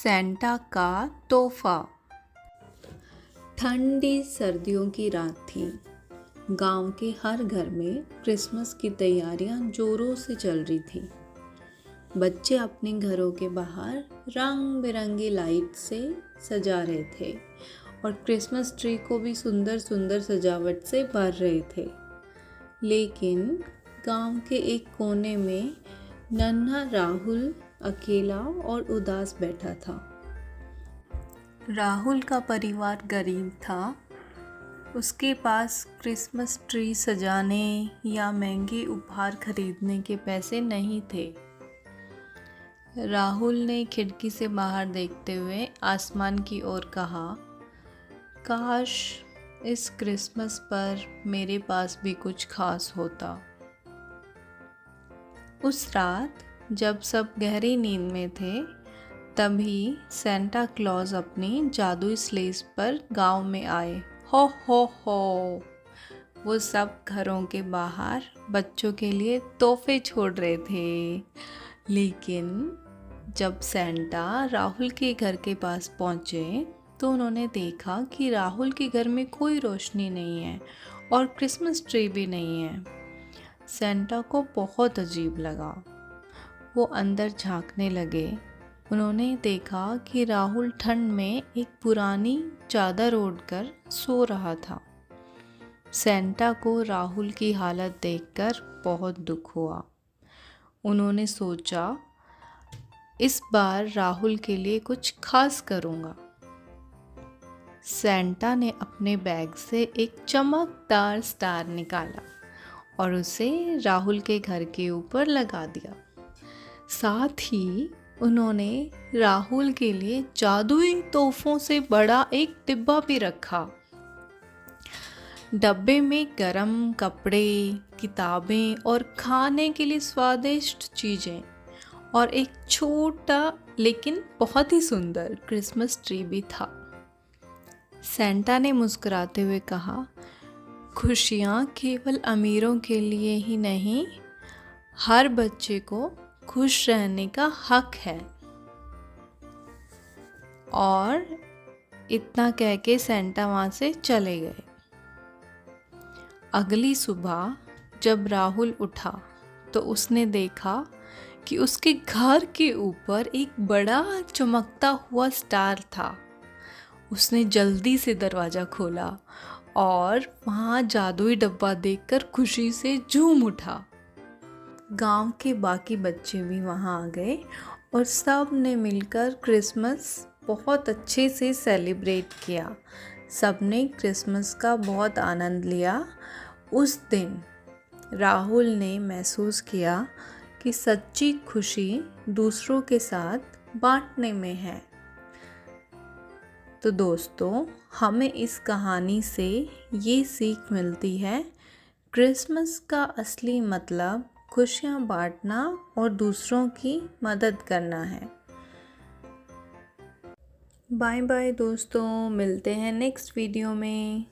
Santa का तोहफा। ठंडी सर्दियों की रात थी। गांव के हर घर में क्रिसमस की तैयारियां जोरों से चल रही थी। बच्चे अपने घरों के बाहर रंग बिरंगी लाइट से सजा रहे थे और क्रिसमस ट्री को भी सुंदर सुंदर सजावट से भर रहे थे। लेकिन गांव के एक कोने में नन्हा राहुल अकेला और उदास बैठा था। राहुल का परिवार गरीब था। उसके पास क्रिसमस ट्री सजाने या महंगे उपहार खरीदने के पैसे नहीं थे। राहुल ने खिड़की से बाहर देखते हुए आसमान की ओर कहा, काश इस क्रिसमस पर मेरे पास भी कुछ खास होता। उस रात जब सब गहरी नींद में थे, तभी सेंटा क्लॉज अपनी जादुई स्लेज पर गांव में आए। हो वो सब घरों के बाहर बच्चों के लिए तोहफे छोड़ रहे थे। लेकिन जब सेंटा राहुल के घर के पास पहुंचे तो उन्होंने देखा कि राहुल के घर में कोई रोशनी नहीं है और क्रिसमस ट्री भी नहीं है। सेंटा को बहुत अजीब लगा। वो अंदर झांकने लगे। उन्होंने देखा कि राहुल ठंड में एक पुरानी चादर ओढ़कर सो रहा था। सेंटा को राहुल की हालत देखकर बहुत दुख हुआ। उन्होंने सोचा, इस बार राहुल के लिए कुछ खास करूँगा। सेंटा ने अपने बैग से एक चमकदार स्टार निकाला और उसे राहुल के घर के ऊपर लगा दिया। साथ ही उन्होंने राहुल के लिए जादुई तोहफों से बड़ा एक डिब्बा भी रखा। डब्बे में गरम कपड़े, किताबें और खाने के लिए स्वादिष्ट चीज़ें और एक छोटा लेकिन बहुत ही सुंदर क्रिसमस ट्री भी था। सेंटा ने मुस्कुराते हुए कहा, खुशियाँ केवल अमीरों के लिए ही नहीं, हर बच्चे को खुश रहने का हक है। और इतना कह के सेंटा वहाँ से चले गए। अगली सुबह जब राहुल उठा तो उसने देखा कि उसके घर के ऊपर एक बड़ा चमकता हुआ स्टार था। उसने जल्दी से दरवाज़ा खोला और वहाँ जादुई डब्बा देखकर खुशी से झूम उठा। गांव के बाकी बच्चे भी वहाँ आ गए और सब ने मिलकर क्रिसमस बहुत अच्छे से सेलिब्रेट किया। सब ने क्रिसमस का बहुत आनंद लिया। उस दिन राहुल ने महसूस किया कि सच्ची खुशी दूसरों के साथ बांटने में है। तो दोस्तों, हमें इस कहानी से ये सीख मिलती है, क्रिसमस का असली मतलब खुशियाँ बांटना और दूसरों की मदद करना है। बाय बाय दोस्तों, मिलते हैं नेक्स्ट वीडियो में।